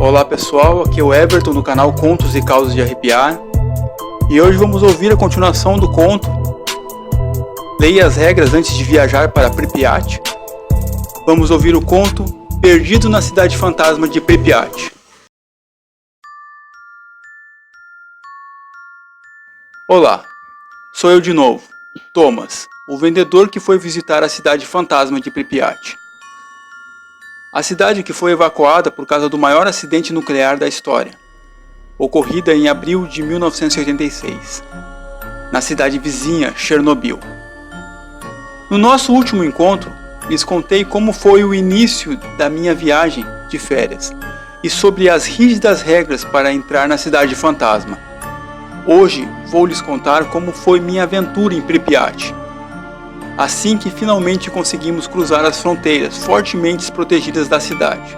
Olá pessoal, aqui é o Everton no canal Contos e Causas de Arrepiar e hoje vamos ouvir a continuação do conto Leia as regras antes de viajar para Pripyat. Vamos ouvir o conto Perdido na Cidade Fantasma de Pripyat. Olá, sou eu de novo, Thomas, o vendedor que foi visitar a cidade fantasma de Pripyat. A cidade que foi evacuada por causa do maior acidente nuclear da história, ocorrida em abril de 1986, na cidade vizinha Chernobyl. No nosso último encontro, lhes contei como foi o início da minha viagem de férias e sobre as rígidas regras para entrar na cidade fantasma. Hoje vou lhes contar como foi minha aventura em Pripyat, assim que finalmente conseguimos cruzar as fronteiras fortemente protegidas da cidade.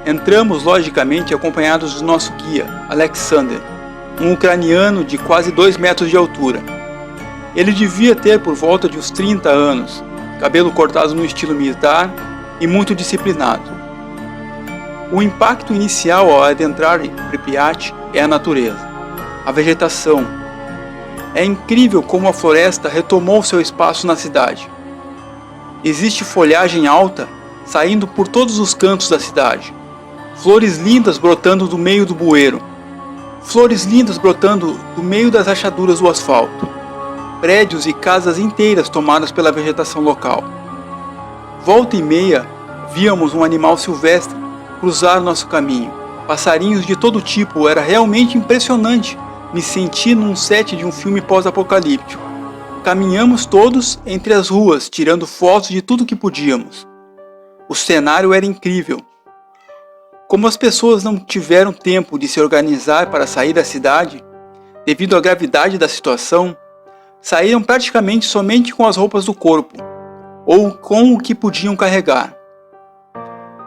Entramos logicamente acompanhados do nosso guia, Alexander, um ucraniano de quase 2 metros de altura. Ele devia ter por volta de uns 30 anos, cabelo cortado no estilo militar e muito disciplinado. O impacto inicial ao adentrar em Pripyat é a natureza, a vegetação. É incrível como a floresta retomou seu espaço na cidade. Existe folhagem alta saindo por todos os cantos da cidade. Flores lindas brotando do meio do bueiro. Flores lindas brotando do meio das rachaduras do asfalto. Prédios e casas inteiras tomadas pela vegetação local. Volta e meia, víamos um animal silvestre cruzar nosso caminho. Passarinhos de todo tipo, era realmente impressionante. Me senti num set de um filme pós-apocalíptico. Caminhamos todos entre as ruas, tirando fotos de tudo que podíamos. O cenário era incrível. Como as pessoas não tiveram tempo de se organizar para sair da cidade, devido à gravidade da situação, saíram praticamente somente com as roupas do corpo, ou com o que podiam carregar.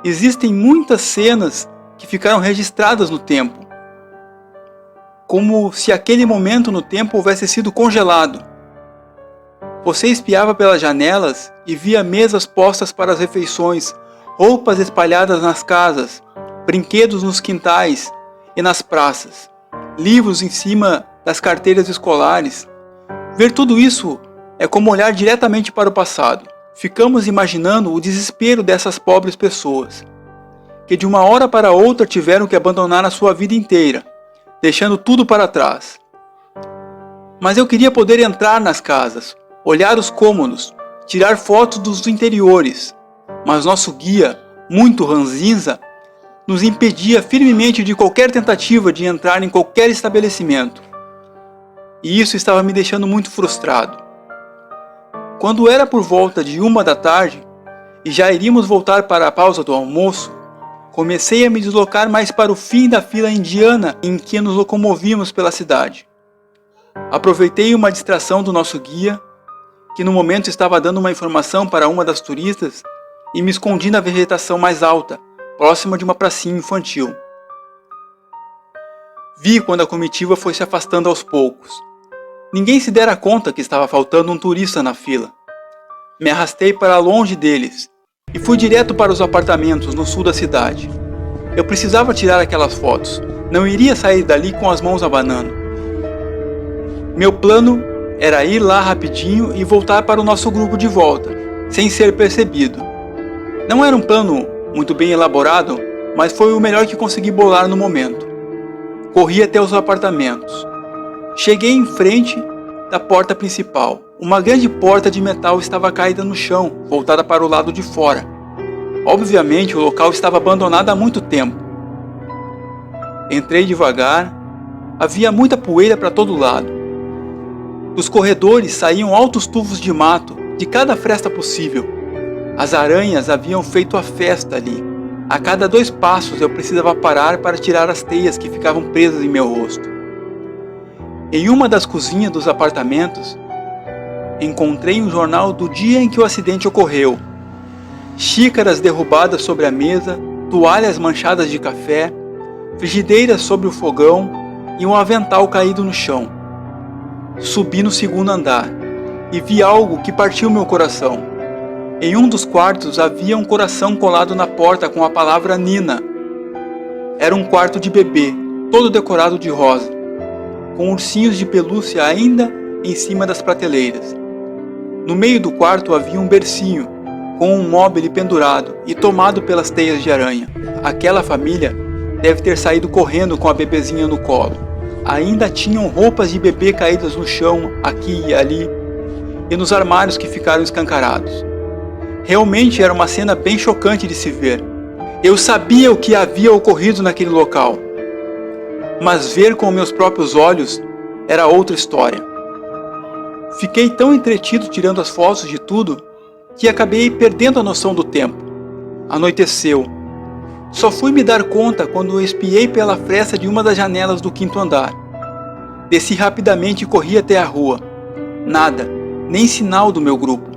Existem muitas cenas que ficaram registradas no tempo, como se aquele momento no tempo houvesse sido congelado. Você espiava pelas janelas e via mesas postas para as refeições, roupas espalhadas nas casas, brinquedos nos quintais e nas praças, livros em cima das carteiras escolares. Ver tudo isso é como olhar diretamente para o passado. Ficamos imaginando o desespero dessas pobres pessoas, que de uma hora para outra tiveram que abandonar a sua vida inteira, deixando tudo para trás. Mas eu queria poder entrar nas casas, olhar os cômodos, tirar fotos dos interiores, mas nosso guia, muito ranzinza, nos impedia firmemente de qualquer tentativa de entrar em qualquer estabelecimento. E isso estava me deixando muito frustrado. Quando era por volta de 1 da tarde, e já iríamos voltar para a pausa do almoço, comecei a me deslocar mais para o fim da fila indiana em que nos locomovíamos pela cidade. Aproveitei uma distração do nosso guia, que no momento estava dando uma informação para uma das turistas, e me escondi na vegetação mais alta, próxima de uma pracinha infantil. Vi quando a comitiva foi se afastando aos poucos. Ninguém se dera conta que estava faltando um turista na fila. Me arrastei para longe deles, e fui direto para os apartamentos no sul da cidade. Eu precisava tirar aquelas fotos, não iria sair dali com as mãos abanando. Meu plano era ir lá rapidinho e voltar para o nosso grupo de volta, sem ser percebido. Não era um plano muito bem elaborado, mas foi o melhor que consegui bolar no momento. Corri até os apartamentos. Cheguei em frente da porta principal. Uma grande porta de metal estava caída no chão, voltada para o lado de fora. Obviamente, o local estava abandonado há muito tempo. Entrei devagar. Havia muita poeira para todo lado. Dos corredores saíam altos tufos de mato, de cada fresta possível. As aranhas haviam feito a festa ali. A cada 2 passos eu precisava parar para tirar as teias que ficavam presas em meu rosto. Em uma das cozinhas dos apartamentos, encontrei um jornal do dia em que o acidente ocorreu. Xícaras derrubadas sobre a mesa, toalhas manchadas de café, frigideiras sobre o fogão e um avental caído no chão. Subi no 2º andar e vi algo que partiu meu coração. Em um dos quartos havia um coração colado na porta com a palavra Nina. Era um quarto de bebê, todo decorado de rosa, com ursinhos de pelúcia ainda em cima das prateleiras. No meio do quarto havia um bercinho, com um móbile pendurado e tomado pelas teias de aranha. Aquela família deve ter saído correndo com a bebezinha no colo. Ainda tinham roupas de bebê caídas no chão, aqui e ali, e nos armários que ficaram escancarados. Realmente era uma cena bem chocante de se ver. Eu sabia o que havia ocorrido naquele local, mas ver com meus próprios olhos era outra história. Fiquei tão entretido tirando as fotos de tudo que acabei perdendo a noção do tempo. Anoiteceu. Só fui me dar conta quando espiei pela fresta de uma das janelas do 5º andar. Desci rapidamente e corri até a rua. Nada, nem sinal do meu grupo.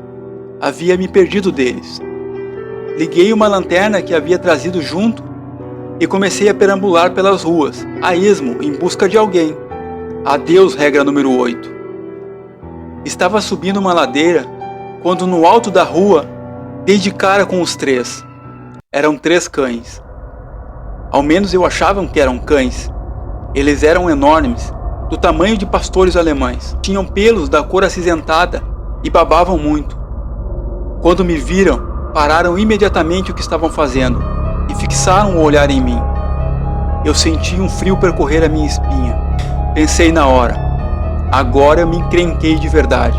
Havia me perdido deles. Liguei uma lanterna que havia trazido junto e comecei a perambular pelas ruas, a esmo, em busca de alguém. Adeus, regra número 8. Estava subindo uma ladeira quando no alto da rua dei de cara com os 3. Eram 3 cães. Ao menos eu achava que eram cães. Eles eram enormes, do tamanho de pastores alemães. Tinham pelos da cor acinzentada e babavam muito. Quando me viram, pararam imediatamente o que estavam fazendo e fixaram o olhar em mim. Eu senti um frio percorrer a minha espinha. Pensei na hora. Agora eu me encrenquei de verdade.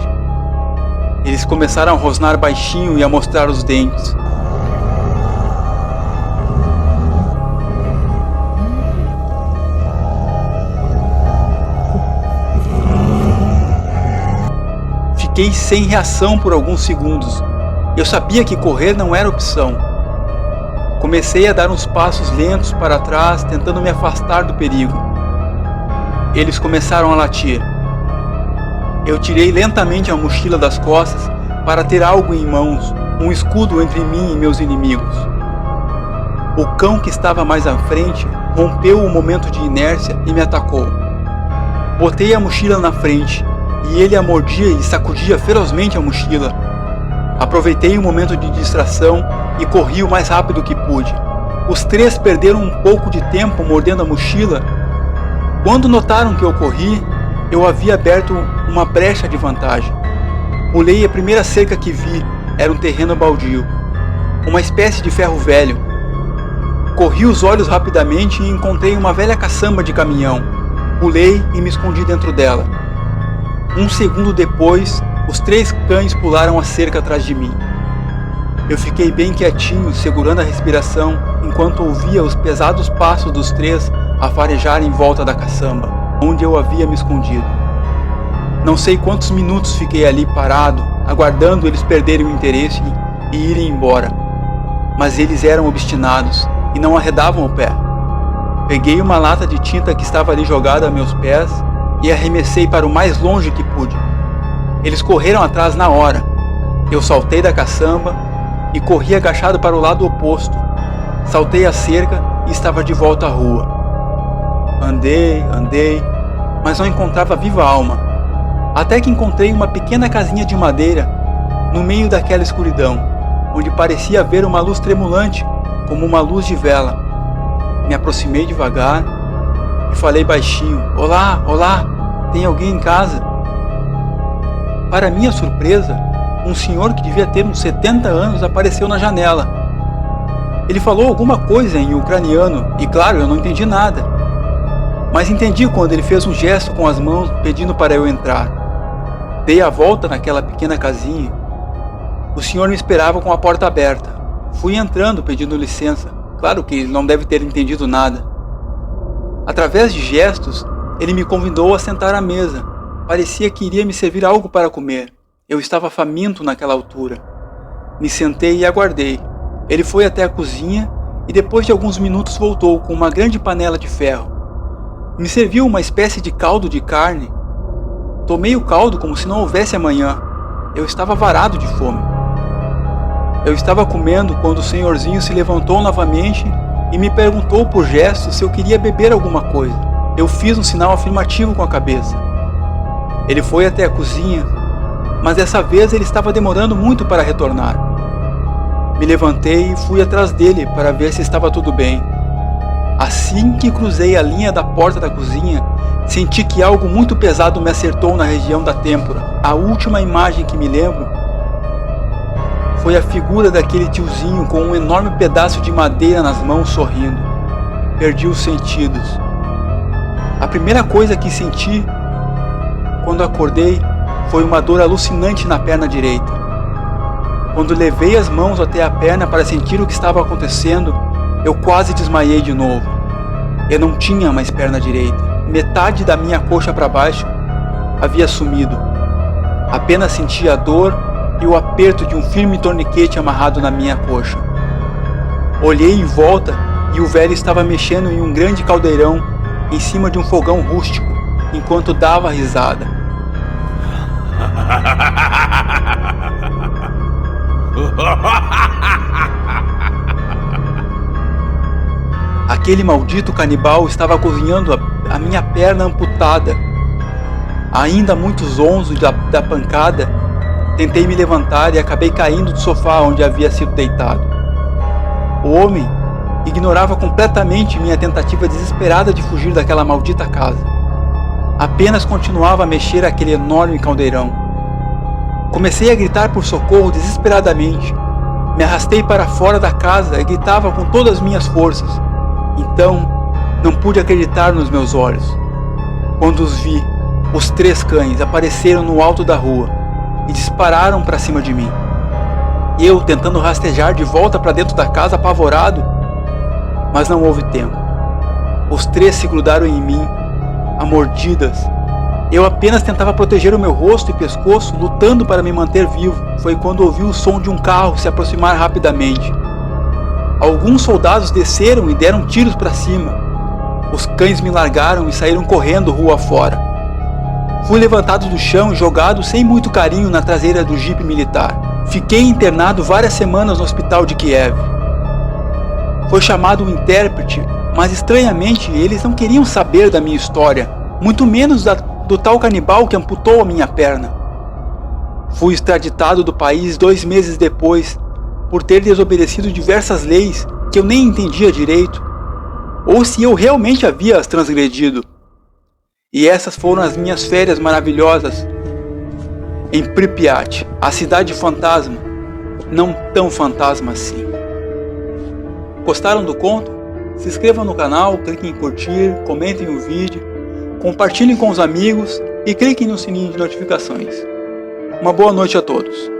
Eles começaram a rosnar baixinho e a mostrar os dentes. Fiquei sem reação por alguns segundos. Eu sabia que correr não era opção. Comecei a dar uns passos lentos para trás, tentando me afastar do perigo. Eles começaram a latir. Eu tirei lentamente a mochila das costas para ter algo em mãos, um escudo entre mim e meus inimigos. O cão que estava mais à frente rompeu o momento de inércia e me atacou. Botei a mochila na frente e ele a mordia e sacudia ferozmente a mochila. Aproveitei o momento de distração e corri o mais rápido que pude. Os 3 perderam um pouco de tempo mordendo a mochila. Quando notaram que eu corri, eu havia aberto uma brecha de vantagem. Pulei a primeira cerca que vi, era um terreno baldio, uma espécie de ferro velho. Corri os olhos rapidamente e encontrei uma velha caçamba de caminhão. Pulei e me escondi dentro dela. Um segundo depois, os 3 cães pularam a cerca atrás de mim. Eu fiquei bem quietinho, segurando a respiração, enquanto ouvia os pesados passos dos 3 a farejar em volta da caçamba, onde eu havia me escondido. Não sei quantos minutos fiquei ali parado, aguardando eles perderem o interesse e irem embora. Mas eles eram obstinados e não arredavam o pé. Peguei uma lata de tinta que estava ali jogada a meus pés e arremessei para o mais longe que pude. Eles correram atrás na hora. Eu saltei da caçamba e corri agachado para o lado oposto. Saltei a cerca e estava de volta à rua. Andei, mas não encontrava viva alma. Até que encontrei uma pequena casinha de madeira no meio daquela escuridão, onde parecia haver uma luz tremulante, como uma luz de vela. Me aproximei devagar e falei baixinho: "Olá, olá, tem alguém em casa?" Para minha surpresa, um senhor que devia ter uns 70 anos apareceu na janela. Ele falou alguma coisa em ucraniano e, claro, eu não entendi nada. Mas entendi quando ele fez um gesto com as mãos pedindo para eu entrar. Dei a volta naquela pequena casinha. O senhor me esperava com a porta aberta. Fui entrando pedindo licença. Claro que ele não deve ter entendido nada. Através de gestos, ele me convidou a sentar à mesa. Parecia que iria me servir algo para comer. Eu estava faminto naquela altura. Me sentei e aguardei. Ele foi até a cozinha e depois de alguns minutos voltou com uma grande panela de ferro. Me serviu uma espécie de caldo de carne. Tomei o caldo como se não houvesse amanhã. Eu estava varado de fome. Eu estava comendo quando o senhorzinho se levantou novamente e me perguntou por gesto se eu queria beber alguma coisa. Eu fiz um sinal afirmativo com a cabeça. Ele foi até a cozinha, mas dessa vez ele estava demorando muito para retornar. Me levantei e fui atrás dele para ver se estava tudo bem. Assim que cruzei a linha da porta da cozinha, senti que algo muito pesado me acertou na região da têmpora. A última imagem que me lembro foi a figura daquele tiozinho com um enorme pedaço de madeira nas mãos sorrindo. Perdi os sentidos. A primeira coisa que senti quando acordei foi uma dor alucinante na perna direita. Quando levei as mãos até a perna para sentir o que estava acontecendo, eu quase desmaiei de novo. Eu não tinha mais perna direita. Metade da minha coxa para baixo havia sumido. Apenas sentia a dor e o aperto de um firme torniquete amarrado na minha coxa. Olhei em volta e o velho estava mexendo em um grande caldeirão em cima de um fogão rústico, enquanto dava risada. Aquele maldito canibal estava cozinhando a minha perna amputada. Ainda muito zonzo da pancada, tentei me levantar e acabei caindo do sofá onde havia sido deitado. O homem ignorava completamente minha tentativa desesperada de fugir daquela maldita casa. Apenas continuava a mexer aquele enorme caldeirão. Comecei a gritar por socorro desesperadamente. Me arrastei para fora da casa e gritava com todas as minhas forças. Então, não pude acreditar nos meus olhos. Quando os vi, os 3 cães apareceram no alto da rua e dispararam para cima de mim. Eu tentando rastejar de volta para dentro da casa apavorado, mas não houve tempo. Os 3 se grudaram em mim, a mordidas. Eu apenas tentava proteger o meu rosto e pescoço, lutando para me manter vivo. Foi quando ouvi o som de um carro se aproximar rapidamente. Alguns soldados desceram e deram tiros para cima. Os cães me largaram e saíram correndo rua fora. Fui levantado do chão e jogado sem muito carinho na traseira do jipe militar. Fiquei internado várias semanas no hospital de Kiev. Foi chamado um intérprete, mas estranhamente eles não queriam saber da minha história, muito menos do tal canibal que amputou a minha perna. Fui extraditado do país 2 meses depois, por ter desobedecido diversas leis que eu nem entendia direito, ou se eu realmente havia as transgredido. E essas foram as minhas férias maravilhosas em Pripyat, a cidade fantasma, não tão fantasma assim. Gostaram do conto? Se inscrevam no canal, cliquem em curtir, comentem o vídeo, compartilhem com os amigos e cliquem no sininho de notificações. Uma boa noite a todos.